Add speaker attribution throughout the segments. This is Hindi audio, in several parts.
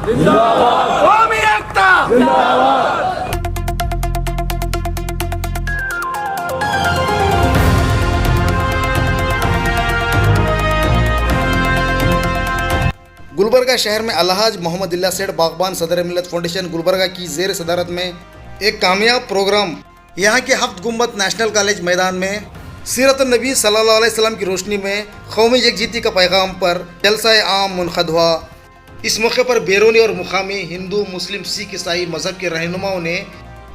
Speaker 1: कौमी एकता
Speaker 2: गुलबर्गा शहर में अलहाज मोहम्मद इल्ला सेठ बागबान सदर मिल्लत फाउंडेशन गुलबर्गा की ज़ेर सदारत में एक कामयाब प्रोग्राम यहाँ के हफ्त गुम्बद नेशनल कॉलेज मैदान में सीरत नबी सल्लल्लाहु अलैहि वसल्लम की रोशनी में कौमी यकजहती का पैगाम पर जलसा आम मुनक़द हुआ। इस मौके पर बैरूनी और मुकामी हिंदू मुस्लिम सिख ईसाई मज़हब के रहनुमाओं ने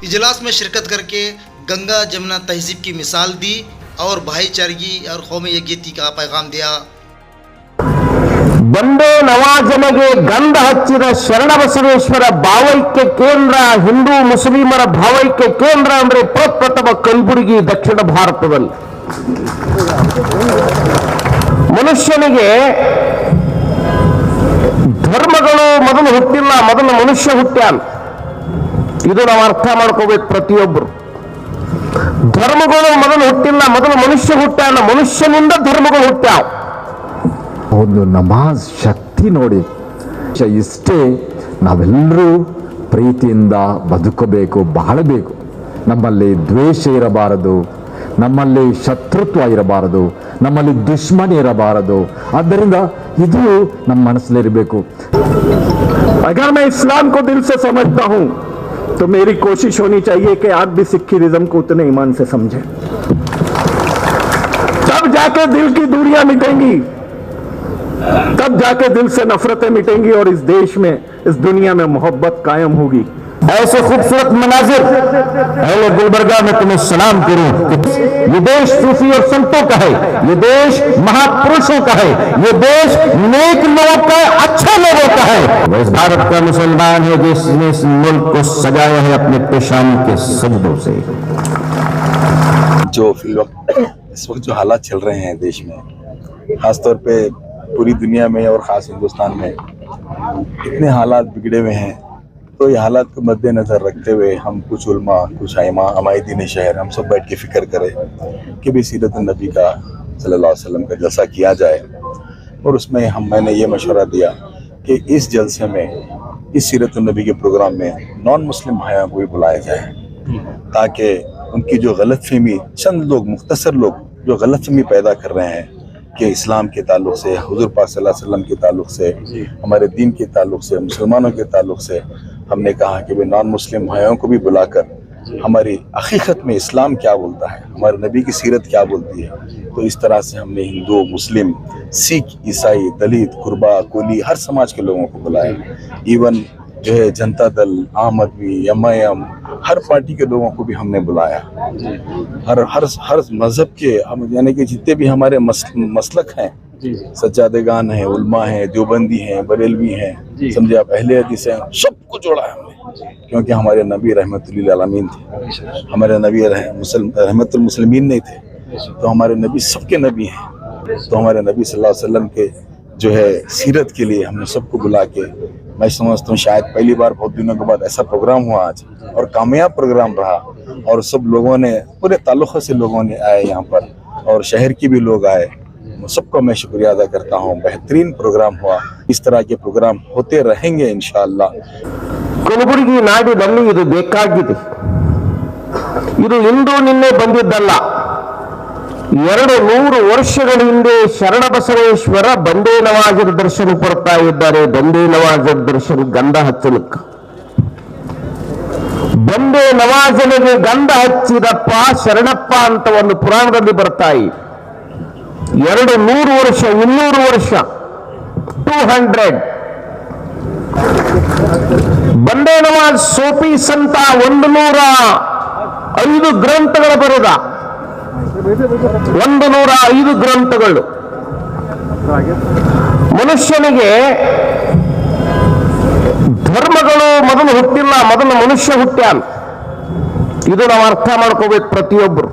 Speaker 2: इजलास में शिरकत करके गंगा जमुना तहजीब की मिसाल दी और भाईचारगी और कौमी यकजहती का पैगाम दिया।
Speaker 3: ಬಂದೇ ನವಾಜನಿಗೆ ಗಂಧ ಹಚ್ಚಿದ ಶರಣಬಸವೇಶ್ವರ ಭಾವೈಕ್ಯ ಕೇಂದ್ರ ಹಿಂದೂ ಮುಸ್ಲಿಮರ ಭಾವೈಕ್ಯ ಕೇಂದ್ರ ಅಂದ್ರೆ ಪ್ರಪ್ರಥಮ ಕಲಬುರಗಿ ದಕ್ಷಿಣ ಭಾರತದಲ್ಲಿ ಮನುಷ್ಯನಿಗೆ ಧರ್ಮಗಳು ಮೊದಲು ಹುಟ್ಟಿಲ್ಲ, ಮೊದಲು ಮನುಷ್ಯ ಹುಟ್ಟ್ಯಾನ. ಇದು ನಾವು ಅರ್ಥ ಮಾಡ್ಕೋಬೇಕು ಪ್ರತಿಯೊಬ್ಬರು. ಧರ್ಮಗಳು ಮೊದಲು ಹುಟ್ಟಿಲ್ಲ, ಮೊದಲು ಮನುಷ್ಯ ಹುಟ್ಟ್ಯಾನ, ಮನುಷ್ಯನಿಂದ ಧರ್ಮಗಳು ಹುಟ್ಟ್ಯಾವ.
Speaker 4: ಒಂದು ನಮಾಜ್ ಶಕ್ತಿ ನೋಡಿ. ಇಷ್ಟೇ ನಾವೆಲ್ಲರೂ ಪ್ರೀತಿಯಿಂದ ಬದುಕಬೇಕು, ಬಾಳಬೇಕು. ನಮ್ಮಲ್ಲಿ ದ್ವೇಷ ಇರಬಾರದು, ನಮ್ಮಲ್ಲಿ ಶತ್ರುತ್ವ ಇರಬಾರದು, ನಮ್ಮಲ್ಲಿ ದುಶ್ಮನಿ ಇರಬಾರದು. ಆದ್ದರಿಂದ ಇದು ನಮ್ಮ ಮನಸ್ಸಲ್ಲಿರಬೇಕು.
Speaker 3: अगर मैं इस्लाम को दिल से समझता हूं तो मेरी कोशिश होनी चाहिए कि आप भी सिखिज्म को उतने ईमान से समझें. तब जाके दिल की दूरियां मिटेंगी, तब जाके दिल से नफरतें मिटेंगी और इस देश में, इस दुनिया में मोहब्बत कायम होगी. ऐसे खूबसूरत मनाजिर अहले गुलबर्गा में तुम्हें सलाम करूं. ये देश सूफी और संतों का है, ये देश महापुरुषों का है, ये देश नेक लोगों का, अच्छे लोगों का है. वो इस भारत का मुसलमान है जिसने इस मुल्क को सजाया है अपने पेशानी के सजदों से.
Speaker 5: जो इस वक्त जो हालात चल रहे हैं देश में, खासतौर पे पूरी दुनिया में और ख़ास हिंदुस्तान में इतने हालात बिगड़े हुए हैं, तो ये हालात को मद्देनज़र रखते हुए हम कुछ उलमा, कुछ आइमा, हमायदीन शहर, हम सब बैठ के फ़िक्र करें कि भी सीरत नबी का सल्लल्लाहु अलैहि वसल्लम का जलसा किया जाए. और उसमें मैंने ये मशवरा दिया कि इस जलसे में, इस सीरत नबी के प्रोग्राम में नॉन मुस्लिम भाइयों को भी बुलाया जाए, ताकि उनकी जो गलतफहमी, चंद लोग, मुख्तसर लोग जो गलतफहमी पैदा कर रहे हैं कि इस्लाम के ताल्लुक़ से, हुज़ूर पाक सल्लल्लाहु अलैहि वसल्लम के ताल्लुक़ से, हमारे दीन के ताल्लुक़ से, मुसलमानों के ताल्लुक़ से, हमने कहा कि वे नॉन मुस्लिम भाइयों को भी बुलाकर हमारी हकीकत में इस्लाम क्या बोलता है, हमारे नबी की सीरत क्या बोलती है. तो इस तरह से हमने हिंदू, मुस्लिम, सिख, ईसाई, दलित, कुर्बा, कोली, हर समाज के लोगों को बुलाया. इवन जो है जनता दल, आम आदमी, एमआईएम, हर पार्टी के लोगों को भी हमने बुलाया. हर मजहब के, हम यानी कि जितने भी हमारे मसलक हैं, सज्जादेगान हैं, उलमा हैं, देवबंदी हैं, बरेलवी हैं, समझे आप, अहले हदीस हैं, सबको जोड़ा है हमने. क्योंकि हमारे नबी रहमतुल लिल आलमीन थे, हमारे नबी रहमतुल मुस्लिमीन नहीं थे, तो हमारे नबी सबके नबी हैं. तो हमारे नबी सल्लल्लाहु अलैहि वसल्लम के जो है सीरत के लिए हमने सबको बुला के, मैं समझता हूँ शायद पहली बार बहुत दिनों के बाद ऐसा प्रोग्राम हुआ आज, और कामयाब प्रोग्राम रहा. और सब लोगों ने, पूरे ताल्लुक़ से लोगों ने आए यहाँ पर, और शहर के भी लोग आए. सबको मैं शुक्रिया अदा करता हूँ. बेहतरीन प्रोग्राम हुआ. इस तरह के प्रोग्राम होते रहेंगे इंशाअल्लाह.
Speaker 3: ಕಲಬುರಗಿ ನಾಡಿನಲ್ಲಿ ಇದು ಬೇಕಾಗಿದೆ. ಇದು ಇಂದು ನಿನ್ನೆ ಬಂದಿದ್ದಲ್ಲ. 200 ವರ್ಷಗಳ ಹಿಂದೆ ಶರಣಬಸವೇಶ್ವರ ಬಂದೇ ನವಾಜರ ದರ್ಶನ ಕೊಡ್ತಾ ಇದ್ದಾರೆ. ಬಂದೇ ನವಾಜರ ದರ್ಶನ ಗಂಧ ಹಚ್ಚಲಿಕ್ಕೆ, ಬಂದೇ ನವಾಜನಿಗೆ ಗಂಧ ಹಚ್ಚಿದಪ್ಪ ಶರಣಪ್ಪ ಅಂತ ಒಂದು ಪುರಾಣದಲ್ಲಿ ಬರ್ತಾ ಇದೆ. 200 ವರ್ಷ, 200 ವರ್ಷ, 200. ಬಂದೇ ನವಾಜ್ ಸೋಫಿ ಸಂತ 105 ಗ್ರಂಥಗಳು ಬರೆದ, 105 ಗ್ರಂಥಗಳು. ಮನುಷ್ಯನಿಗೆ ಧರ್ಮಗಳು ಮೊದಲು ಹುಟ್ಟಿಲ್ಲ, ಮೊದಲು ಮನುಷ್ಯ ಹುಟ್ಟ್ಯಾನ. ಇದು ನಾವು ಅರ್ಥ ಮಾಡ್ಕೋಬೇಕು ಪ್ರತಿಯೊಬ್ಬರು.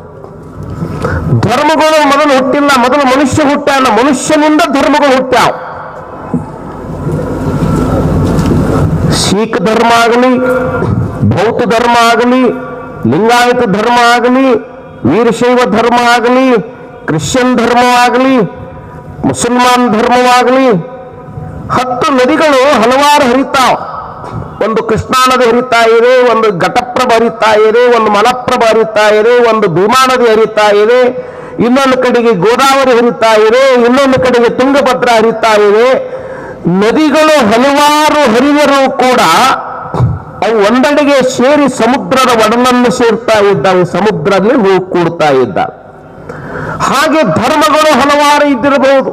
Speaker 3: ಧರ್ಮಗಳು ಮೊದಲು ಹುಟ್ಟಿಲ್ಲ, ಮೊದಲು ಮನುಷ್ಯ ಹುಟ್ಟ್ಯಾನ, ಮನುಷ್ಯನಿಂದ ಧರ್ಮಗಳು ಹುಟ್ಟ್ಯಾವ. ಸಿಖ್ ಧರ್ಮ ಆಗಲಿ, ಬೌದ್ಧ ಧರ್ಮ ಆಗಲಿ, ಲಿಂಗಾಯತ ಧರ್ಮ ಆಗಲಿ, ವೀರಶೈವ ಧರ್ಮ ಆಗಲಿ, ಕ್ರಿಶ್ಚಿಯನ್ ಧರ್ಮವಾಗಲಿ, ಮುಸಲ್ಮಾನ್ ಧರ್ಮವಾಗಲಿ, 10 ನದಿಗಳು ಹಲವಾರು ಹರಿತಾವ. ಒಂದು ಕೃಷ್ಣಾ ನದಿ ಹರಿತಾ ಇದೆ, ಒಂದು ಘಟಪ್ರಭ ಹರಿತಾ ಇದೆ, ಒಂದು ಮಲಪ್ರಭ ಹರಿತಾ ಇದೆ, ಒಂದು ಭೀಮಾ ನದಿ ಹರಿತಾ ಇದೆ, ಇನ್ನೊಂದು ಕಡೆಗೆ ಗೋದಾವರಿ ಹರಿತಾ ಇದೆ, ಇನ್ನೊಂದು ಕಡೆಗೆ ತುಂಗಭದ್ರಾ ಹರಿತಾ ಇದೆ. ನದಿಗಳು ಹಲವಾರು ಹರಿದರೂ ಕೂಡ ಅವು ಒಂದೆಡೆಗೆ ಸೇರಿ ಸಮುದ್ರದ ಒಡಲನ್ನು ಸೇರ್ತಾ ಇದ್ದಾವೆ, ಸಮುದ್ರದಲ್ಲಿ ಹೋಗಿ ಕೂಡ್ತಾ ಇದ್ದಾವೆ. ಹಾಗೆ ಧರ್ಮಗಳು ಹಲವಾರು ಇದ್ದಿರಬಹುದು.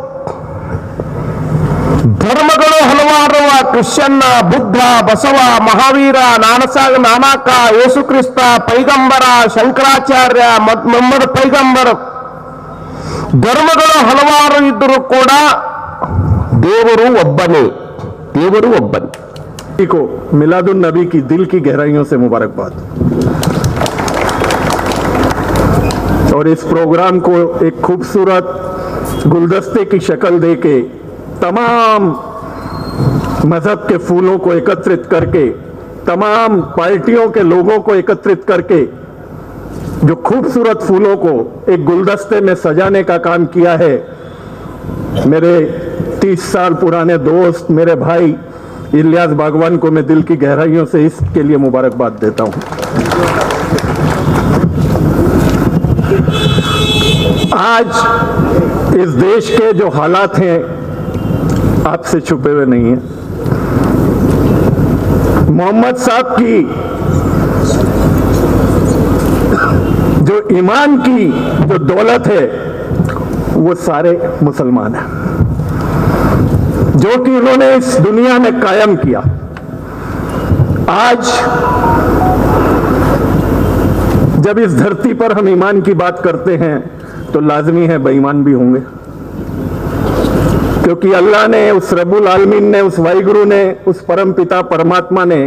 Speaker 3: ಧರ್ಮಗಳು ಹಲವಾರು, ಕ್ರಿಶ್ಚಿಯನ್, ಬುದ್ಧ, ಬಸವ, ಮಹಾವೀರ, ನಾನಕ, ಯೇಸು ಕ್ರಿಸ್ತ, ಪೈಗಂಬರ, ಶಂಕರಾಚಾರ್ಯ, ಮೊಹಮ್ಮದ್ ಪೈಗಂಬರ್, ಧರ್ಮಗಳು ಹಲವಾರು ಇದ್ದರೂ ಕೂಡ ದೇವರು ಒಬ್ಬನೇ, ದೇವರು ಒಬ್ಬನೇ. को मिलादुन नबी की दिल की गहराइयों से मुबारकबाद। और इस प्रोग्राम को एक खूबसूरत गुलदस्ते की शक्ल देके तमाम मजहब के फूलों को एकत्रित करके, तमाम पार्टियों के लोगों को एकत्रित करके जो खूबसूरत फूलों को एक गुलदस्ते में सजाने का काम किया है, मेरे 30 साल पुराने दोस्त, मेरे भाई इलियास बागवान को मैं दिल की गहराइयों से इसके लिए मुबारकबाद देता हूं। आज इस देश के जो हालात हैं आपसे छुपे हुए नहीं हैं। मोहम्मद साहब की जो ईमान की जो दौलत है वो सारे मुसलमान हैं, जो कि उन्होंने इस दुनिया में कायम किया। आज जब इस धरती पर हम ईमान की बात करते हैं तो लाजमी है बेईमान भी होंगे, क्योंकि अल्लाह ने, उस रब्बुल आलमीन ने, उस वाहिगुरु ने, उस परम पिता परमात्मा ने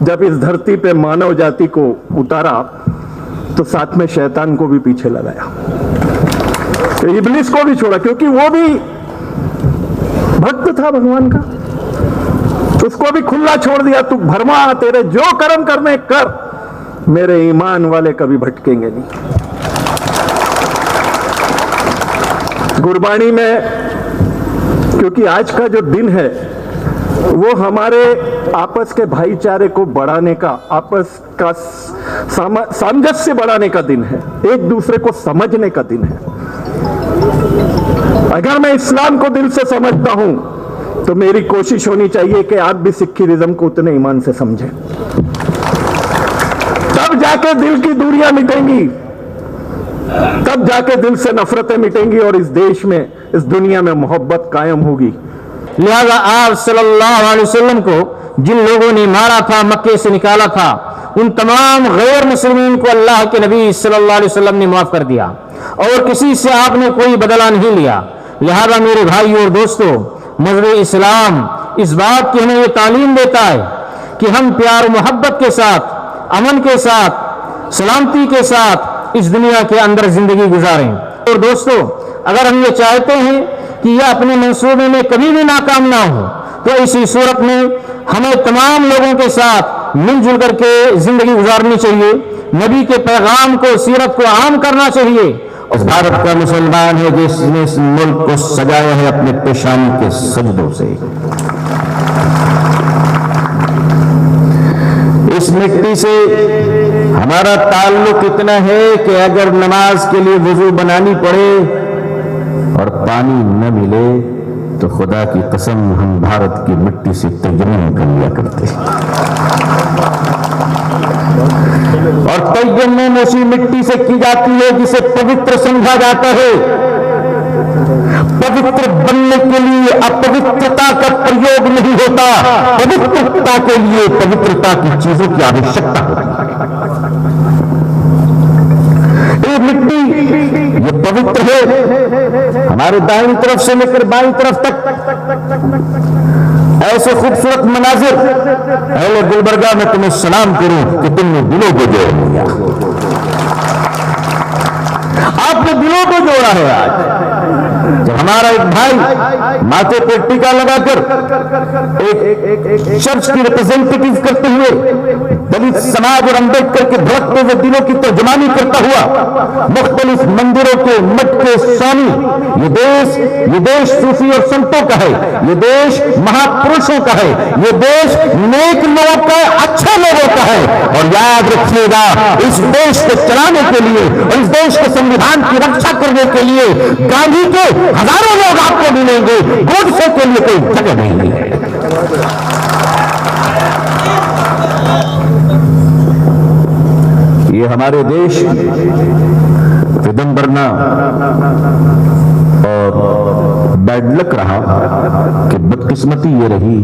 Speaker 3: जब इस धरती पे मानव जाति को उतारा तो साथ में शैतान को भी पीछे लगाया, तो इब्लिस को भी छोड़ा, क्योंकि वो भी भक्त था भगवान का। उसको भी खुला छोड़ दिया, तू भरमा, तेरे जो कर्म करने कर, मेरे ईमान वाले कभी भटकेंगे नहीं। गुरबानी में, क्योंकि आज का जो दिन है वो हमारे आपस के भाईचारे को बढ़ाने का, आपस का सामंजस्य बढ़ाने का दिन है, एक दूसरे को समझने का दिन है। अगर मैं इस्लाम को दिल से समझता हूं तो मेरी कोशिश होनी चाहिए कि आप भी सिखिज्म को उतने ईमान से समझें, तब जाके दिल की दूरियां मिटेंगी, तब जाके दिल से नफरतें मिटेंगी और इस देश में, इस दुनिया में मोहब्बत कायम होगी।
Speaker 1: लिहाजा आप सल्लल्लाहु अलैहि वसल्लम को जिन लोगों ने मारा था, मक्के से निकाला था, उन तमाम गैर मुस्लिमीन को अल्लाह के नबी सल्लल्लाहु अलैहि वसल्लम ने माफ कर दिया और किसी से आपने कोई बदला नहीं लिया। लिहाजा मेरे भाई और दोस्तों, मज़हब इस्लाम इस बात की हमें ये तालीम देता है कि हम प्यार मोहब्बत के साथ, अमन के साथ, सलामती के साथ इस दुनिया के अंदर जिंदगी गुजारें। और दोस्तों, अगर हम ये चाहते हैं कि यह अपने मंसूबे में कभी भी नाकाम ना हो, तो इसी सूरत में हमें तमाम लोगों के साथ मिलजुल करके जिंदगी गुजारनी चाहिए, नबी के पैगाम को, सीरत को आम करना चाहिए। और भारत का मुसलमान है जिसने इस मुल्क को सजाया है अपने पेशानी के सजदों से। इस मिट्टी से हमारा ताल्लुक इतना है कि अगर नमाज के लिए वुजू बनानी पड़े और पानी न मिले तो खुदा की कसम हम भारत की मिट्टी से तयम्मुम कर लिया करते। और तयम्मुम उसी मिट्टी से की जाती है जिसे पवित्र समझा जाता है। पवित्र बनने के लिए अपवित्रता का प्रयोग नहीं होता, पवित्रता के लिए पवित्रता की चीजों की आवश्यकता होती है। ये मिट्टी ये पवित्र है। हमारे दाहिनी तरफ से लेकर बाईं तरफ तक ऐसे खूबसूरत मनाजिर, अहले गुलबर्गा में तुम्हें सलाम करूं कि तुमने दिलों को जोड़ लिया, आपने दिलों को जोड़ा है। आज जब हमारा एक भाई माथे पे टीका लगाकर एक चर्च की रिप्रेजेंटेटिव करते हुए दलित समाज और अंबेडकर के भड़कते हुए दिलों की तर्जमानी करता हुआ मुख्तलिफ मंदिरों के मठ के स्वामी, ये देश सूफी और संतों का है, ये देश महापुरुषों का है, ये देश नेक लोगों का, अच्छे लोगों का है। और याद रखिएगा, इस देश को चलाने के लिए और इस देश के संविधान की रक्षा करने के लिए गांधी के हजारों लोग आपको मिलेंगे, गोडसे के लिए कोई जगह नहीं है। ये हमारे देश विडंबना और बैड लक रहा कि बदकिस्मती ये रही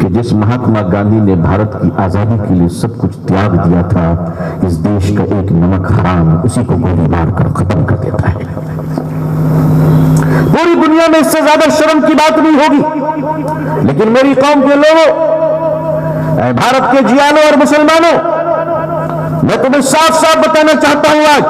Speaker 1: कि जिस महात्मा गांधी ने भारत की आजादी के लिए सब कुछ त्याग दिया था, इस देश का एक नमक हराम उसी को गोली मारकर खत्म कर देता है। पूरी दुनिया में इससे ज्यादा शर्म की बात नहीं होगी। लेकिन मेरी कौम के लोगों, भारत के जियालों और मुसलमानों, मैं तुम्हें साफ साफ बताना चाहता हूं, आज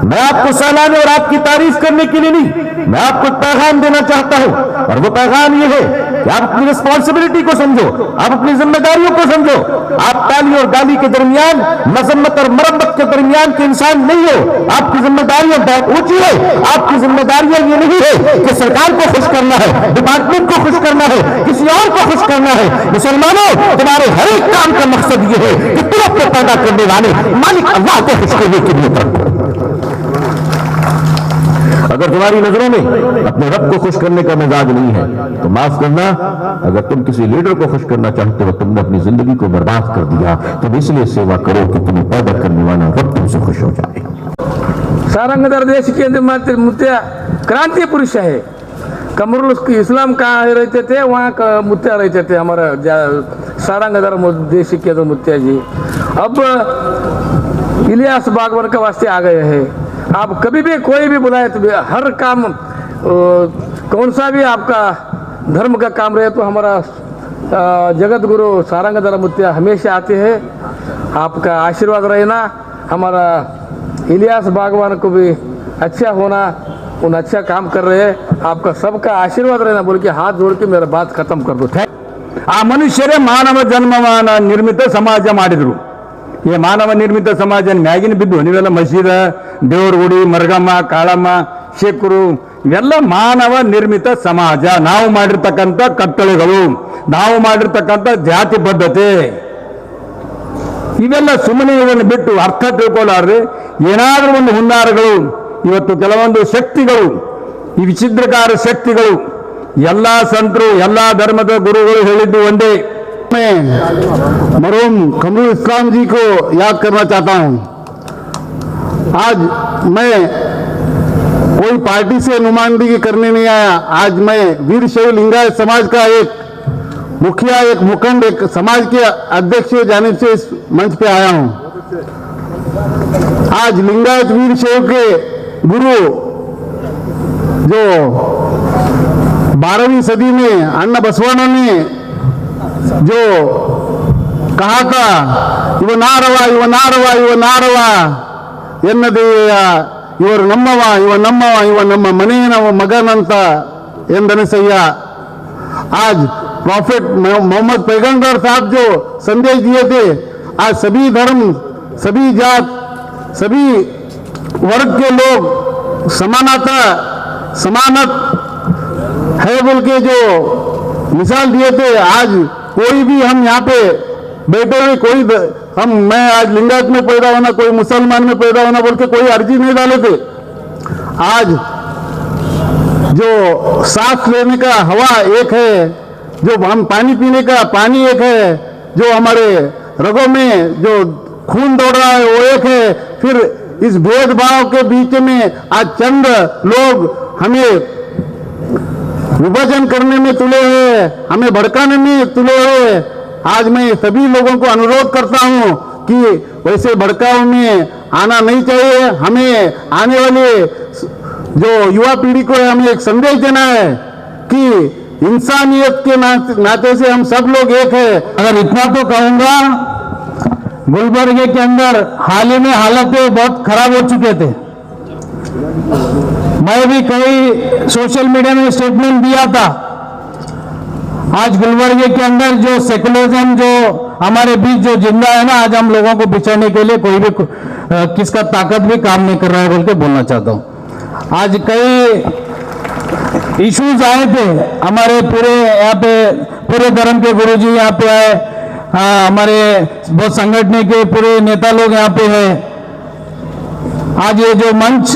Speaker 1: मैं आपको सराहने और आपकी तारीफ करने के लिए नहीं, मैं आपको पैगाम देना चाहता हूं। और वो पैगाम ये है कि आप अपनी रिस्पॉन्सिबिलिटी को समझो, आप अपनी जिम्मेदारियों को समझो। आप ताली और गाली के दरमियान, मजम्मत और मरम्मत के दरमियान के इंसान नहीं हो। आपकी जिम्मेदारियां बहुत ऊंची है। आपकी जिम्मेदारियां ये नहीं है कि सरकार को खुश करना है, डिपार्टमेंट को खुश करना है, किसी और को खुश करना है। मुसलमानों, तुम्हारे हर एक काम का मकसद ये है कि तुम अपने पैदा करने वाले मालिक अल्लाह को खुश करने के लिए करो। अगर तुम्हारी नजरों में अपने रब को खुश करने का मिजाज नहीं है तो माफ करना, अगर तुम किसी लीडर को खुश करना चाहते हो, तुमने अपनी जिंदगी को बर्बाद कर दिया। तुम इसलिए सेवा करो कि तुम्हें पैदा करने वाला रब तुमसे खुश हो जाए।
Speaker 6: सारंगधर देश के अंदर मुत्या क्रांति पुरुष है। कमरुल इस्लाम कहाँ रहते थे, वहाँ मुत्या रहते थे हमारा सारंगधर देश के अंदर मुत्या जी। अब इलियास बागवान के वास्ते आ गए हैं। आप कभी भी कोई भी बुलाए तो हर काम, कौन सा भी आपका धर्म का काम रहे तो हमारा जगत गुरु सारंगधर मुत्या हमेशा आते हैं। आपका आशीर्वाद रहना, हमारा इलियास बागवान को भी अच्छा होना, उन अच्छा काम कर रहे हैं। आपका सबका आशीर्वाद रहना बोल के हाथ जोड़ के मेरा बात खत्म कर दो।
Speaker 3: ಆ ಮನುಷ್ಯರೇ ಮಾನವ ಜನ್ಮವನ್ನ ನಿರ್ಮಿತ ಸಮಾಜ ಮಾಡಿದ್ರು. ಈ ಮಾನವ ನಿರ್ಮಿತ ಸಮಾಜ ಮ್ಯಾಗಿನ ಬಿದ್ದು ನೀವೆಲ್ಲ ಮಸೀದ, ದೇವ್ರ ಗುಡಿ, ಮರ್ಗಮ್ಮ, ಕಾಳಮ್ಮ, ಶೇಖರು ಇವೆಲ್ಲ ಮಾನವ ನಿರ್ಮಿತ ಸಮಾಜ. ನಾವು ಮಾಡಿರ್ತಕ್ಕಂಥ ಕಟ್ಟಳೆಗಳು, ನಾವು ಮಾಡಿರ್ತಕ್ಕಂಥ ಜಾತಿ ಬದ್ಧತೆ, ಇವೆಲ್ಲ ಸುಮ್ಮನೆ ಇದನ್ನು ಬಿಟ್ಟು ಅರ್ಥ ತಿಳ್ಕೊಳ್ಳಾರ್ದೆ ಏನಾದರೂ ಒಂದು ಹುನ್ನಾರಗಳು, ಇವತ್ತು ಕೆಲವೊಂದು ಶಕ್ತಿಗಳು, ಈ ವಿಚಿದ್ರಕಾರ ಶಕ್ತಿಗಳು, ಎಲ್ಲ ಸಂತರು, ಎಲ್ಲ ಧರ್ಮದ ಗುರುಗಳು ಹೇಳಿದ್ದು ಒಂದೇ. मैं मरहूम कमरुल इस्लाम जी को याद करना चाहता हूं। आज मैं कोई पार्टी से नुमाइंदगी करने नहीं आया। आज मैं वीर शैव लिंगायत समाज का एक मुखिया, एक मुखंड, एक समाज के अध्यक्ष की जानिब से इस मंच पे आया हूं। आज लिंगायत वीर शैव के गुरु जो 12वीं सदी में अन्ना बसवाना ने जो कहा था, इव नारवा इव नारवा इव नारवा ಎನ್ನದೇಯ ಇವರು ನಮ್ಮವ ಇವ ನಮ್ಮವ ಇವ ನಮ್ಮ ಮನೆಯನವ ಮಗನಂತ ಎಂದನಿಸಯ್ಯ। आज प्रॉफिट मोहम्मद पैगंबर साहब जो संदेश दिए थे, आज सभी धर्म, सभी जात, सभी वर्ग के लोग समानत है बोल के जो मिसाल दिए थे, आज कोई भी हम यहाँ पे बैठे हुए कोई मैं आज लिंगायत में पैदा होना, कोई मुसलमान में पैदा होना बोल के कोई अर्जी नहीं डाले थे। आज जो सांस लेने का हवा एक है, जो हम पानी पीने का पानी एक है, जो हमारे रगों में जो खून दौड़ रहा है वो एक है। फिर इस भेदभाव के बीच में आज चंद लोग हमें विभाजन करने में तुले हुए, हमें भड़काने में तुले हुए। आज मैं सभी लोगों को अनुरोध करता हूं कि वैसे भड़काव में आना नहीं चाहिए। हमें आने वाले जो युवा पीढ़ी को हमें एक संदेश देना है कि इंसानियत के नाते से हम सब लोग एक है।
Speaker 1: अगर इतना तो कहूंगा, गुलबर्गे के अंदर हाल ही में हालात बहुत खराब हो चुके थे। मैं भी कई सोशल मीडिया में स्टेटमेंट दिया था। आज गुलबर्गे के अंदर जो सेकुलरिज्म जो हमारे बीच जो जिंदा है ना, आज हम लोगों को बिछाने के लिए कोई भी किसका ताकत भी काम नहीं कर रहा है बोल के बोलना चाहता हूं। आज कई इश्यूज आए थे हमारे पूरे यहाँ पे, पूरे धर्म के गुरुजी यहाँ पे आए, हमारे बहुत संगठन के पूरे नेता लोग यहाँ पे हैं। आज ये जो मंच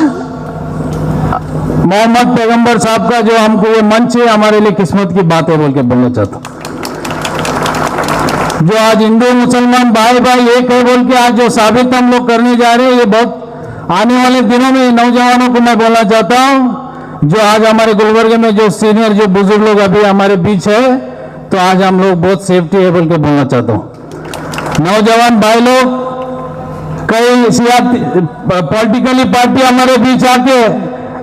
Speaker 1: मोहम्मद पैगंबर साहब का जो हमको ये मंच है, हमारे लिए किस्मत की बात है बोल के बोलना चाहता हूं। जो आज हिंदू मुसलमान भाई भाई एक है बोल के आज जो साबित हम लोग करने जा रहे हैं, ये बहुत आने वाले दिनों में नौजवानों को मैं बोलना चाहता हूं। जो आज हमारे गुलबर्गे में जो सीनियर जो बुजुर्ग लोग अभी हमारे बीच है, तो आज हम लोग बहुत सेफ्टी है बोल के बोलना चाहता हूं। नौजवान भाई लोग कई पॉलिटिकली पार्टी हमारे बीच आके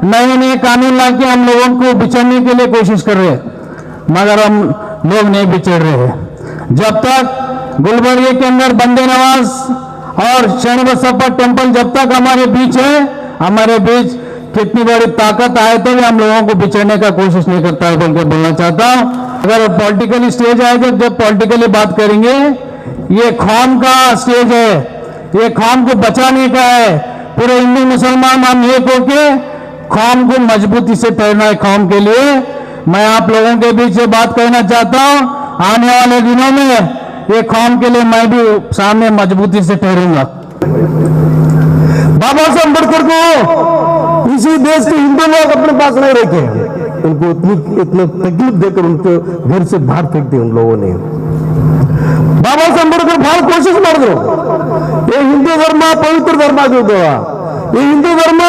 Speaker 1: नए नए कानून लाके हम लोगों को बिछड़ने के लिए कोशिश कर रहे हैं, मगर हम लोग नहीं बिछड़ रहे हैं। जब तक गुलबर्गे के अंदर बंदे नवाज और शरण बसप्पा टेम्पल जब तक हमारे बीच है, हमारे बीच कितनी बड़ी ताकत आए तो भी हम लोगों को बिछड़ने का कोशिश नहीं करता है बोल के बोलना चाहता हूं। अगर पॉलिटिकली स्टेज आएगा, जब पॉलिटिकली बात करेंगे, ये कौम का स्टेज है, ये कौम को बचाने का है। पूरे हिंदू मुसलमान हम एक होके कौम को मजबूती से ठहरना है। कौम के लिए मैं आप लोगों के बीच से बात कहना चाहता हूं, आने वाले दिनों में ये कौम के लिए मैं भी सामने मजबूती से ठहरूंगा।
Speaker 3: बाबा साहब अम्बेडकर को इसी देश के हिंदू लोग अपने पास नहीं रखे, उनको इतनी तकलीफ देकर उनके घर से बाहर फेंक दिया उन लोगों ने। बाबा साहब अम्बेडकर भाಳ कोशिश ಮಾಡಿದ್ರು, ये हिंदू धर्म पवित्र धर्म ಆಗಿದ್ದು, ये हिंदू धर्म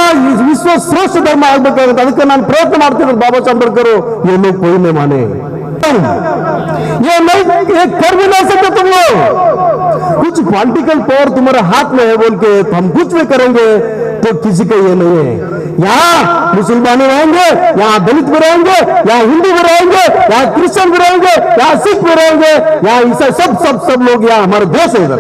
Speaker 3: विश्व श्रेष्ठ धर्म ಆಗಬೇಕಾಗುತ್ತೆ, ಅದಕ್ಕೆ ನಾನು ಪ್ರಯತ್ನ ಮಾಡ್ತೀನಿ। बाबा साहब अम्बेडकर ये लोग कोई नहीं माने, ये नहीं, ये कर भी नहीं सकते तुम लोग। कुछ पॉलिटिकल पावर तुम्हारे हाथ में है बोल के तो हम कुछ भी करेंगे, तो किसी का ये नहीं है। यहाँ मुसलमान रहेंगे, यहाँ दलित भी रहेंगे, यहाँ हिंदू भी रहेंगे, यहाँ क्रिश्चियन भी रहेंगे, यहाँ सिख भी रहेंगे, यहाँ ईसाई, सब लोग यहाँ हमारे देश है। इधर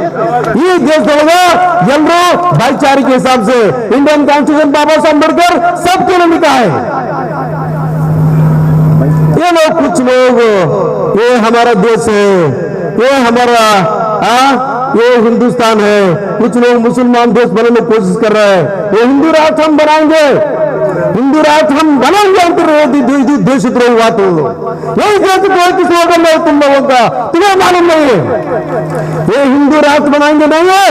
Speaker 3: ये देश होगा जनरो भाईचारे के हिसाब से इंडियन कॉन्स्टिट्यूशन बाबा साहब अम्बेडकर सबके लिए लिखा है। ये लोग कुछ लोग ये हमारा देश है, ये हमारा ये हिंदुस्तान है, कुछ लोग मुसलमान देश बनाने की कोशिश कर रहे हैं। ये हिंदू राष्ट्र हम बनाएंगे, हिंदू राष्ट्र हम बनाएंगे, देश द्रोही बात हो। यही देश किस लोगों में तुम लोगों का तुम्हें मालूम नहीं है। ये हिंदू राष्ट्र बनाएंगे नहीं है,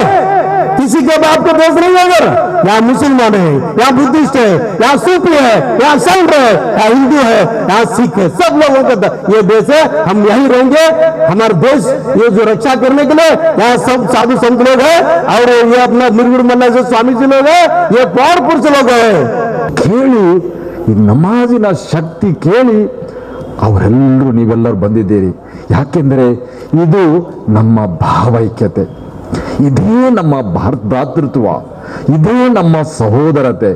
Speaker 3: किसी के बाप का देश नहीं है। अगर यहाँ मुसलमान है, यहाँ बुद्धिस्ट है, यहाँ सूफी है, यहाँ संत है, यहाँ हिंदू है, यहाँ सिख है, सब लोगों का ये देश है। हम यहीं रहेंगे, हमारा देश ये जो रक्षा करने के लिए यहाँ सब साधु संत लोग हैं, और ये अपना निर्गुण मल्ला से स्वामी जी लोग हैं, ये पौर पुरुष लोग हैं। ಕೇಳಿ ಈ ನಮಾಜಿನ ಶಕ್ತಿ ಕೇಳಿ ಅವರೆಲ್ಲರೂ ನೀವೆಲ್ಲರೂ ಬಂದಿದ್ದೀರಿ, ಯಾಕೆಂದರೆ ಇದು ನಮ್ಮ ಭಾವೈಕ್ಯತೆ, ಇದೇ ನಮ್ಮ ಭ್ರಾತೃತ್ವ, ಇದೇ ನಮ್ಮ ಸಹೋದರತೆ.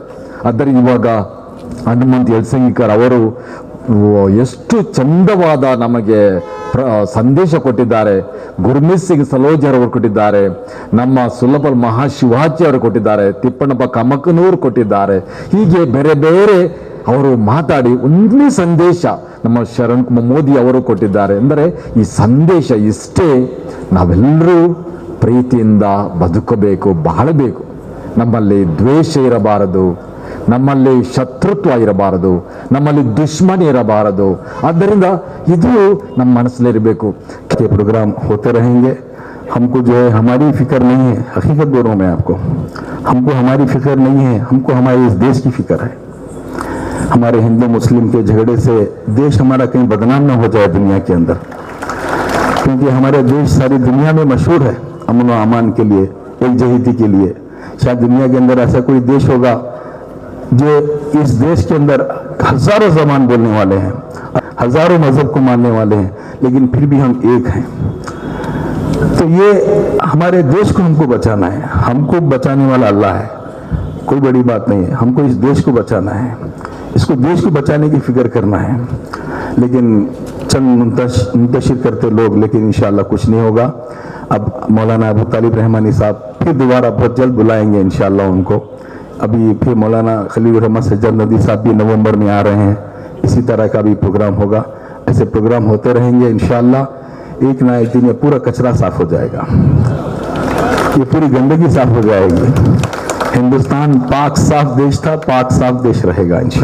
Speaker 3: ಆದ್ದರಿಂದ ಇವಾಗ ಹನುಮಂತ್ ಯಲಸಂಗಿಕರ್ ಅವರು ಎಷ್ಟು ಚಂದವಾದ ನಮಗೆ ಸಂದೇಶ ಕೊಟ್ಟಿದ್ದಾರೆ. ಗುರ್ಮೀತ್ ಸಿಂಗ್ ಸಲೋಜರ್ ಅವರು ಕೊಟ್ಟಿದ್ದಾರೆ, ನಮ್ಮ ಸುಲಭಲ್ ಮಹಾಶಿವಾಜಿ ಅವರು ಕೊಟ್ಟಿದ್ದಾರೆ, ತಿಪ್ಪಣ್ಣಪ್ಪ ಕಮಕನೂರು ಕೊಟ್ಟಿದ್ದಾರೆ. ಹೀಗೆ ಬೇರೆ ಬೇರೆ ಅವರು ಮಾತಾಡಿ ಒಂದೇ ಸಂದೇಶ ನಮ್ಮ ಶರಣ್ ಕುಮಾರ್ ಮೋದಿ ಅವರು ಕೊಟ್ಟಿದ್ದಾರೆ. ಅಂದರೆ ಈ ಸಂದೇಶ ಇಷ್ಟೇ, ನಾವೆಲ್ಲರೂ ಪ್ರೀತಿಯಿಂದ ಬದುಕಬೇಕು, ಬಾಳಬೇಕು. ನಮ್ಮಲ್ಲಿ ದ್ವೇಷ ಇರಬಾರದು, ನಮ್ಮಲ್ಲಿ ಶತ್ರುತ್ವ ಇರಬಾರದು, ನಮ್ಮಲ್ಲಿ ದುಶ್ಮನಿ ಇರಬಾರದು. ಆದ್ದರಿಂದ ಇದು ನಮ್ಮ ಮನಸ್ಸಲ್ಲಿರಬೇಕು.
Speaker 7: के प्रोग्राम होते रहेंगे। हमको जो है हमारी फिक्र नहीं है, हकीकत बोल रहा हूँ मैं आपको, हमको हमारी फिक्र नहीं है, हमको हमारे इस देश की फिक्र है। हमारे हिंदू मुस्लिम के झगड़े से देश हमारा कहीं बदनाम ना हो जाए दुनिया के अंदर, क्योंकि हमारा देश सारी दुनिया में मशहूर है अमन व अमान के लिए, एकजहती के लिए। शायद दुनिया के अंदर ऐसा कोई देश होगा जो इस देश के अंदर हजारों जबान बोलने वाले हैं, हजारों मजहब को मानने वाले हैं, लेकिन फिर भी हम एक हैं। तो ये हमारे देश को हमको बचाना है, हमको बचाने वाला अल्लाह है, कोई बड़ी बात नहीं है। हमको इस देश को बचाना है, इसको देश को बचाने की फिक्र करना है। लेकिन चंद मुंतशिर करते लोग, लेकिन इंशाअल्लाह कुछ नहीं होगा। अब मौलाना अबू तालिब रहमानी साहब फिर दोबारा बहुत जल्द बुलाएंगे इंशाअल्लाह उनको। अभी फिर मौलाना खलील रहमत सज्जद नदी साहब भी नवंबर में आ रहे हैं, इसी तरह का भी प्रोग्राम होगा। ऐसे प्रोग्राम होते रहेंगे इंशाअल्लाह। एक ना एक दिन ये पूरा कचरा साफ हो जाएगा, ये पूरी गंदगी साफ हो जाएगी। हिंदुस्तान पाक साफ देश था, पाक साफ देश रहेगा इंशाअल्लाह।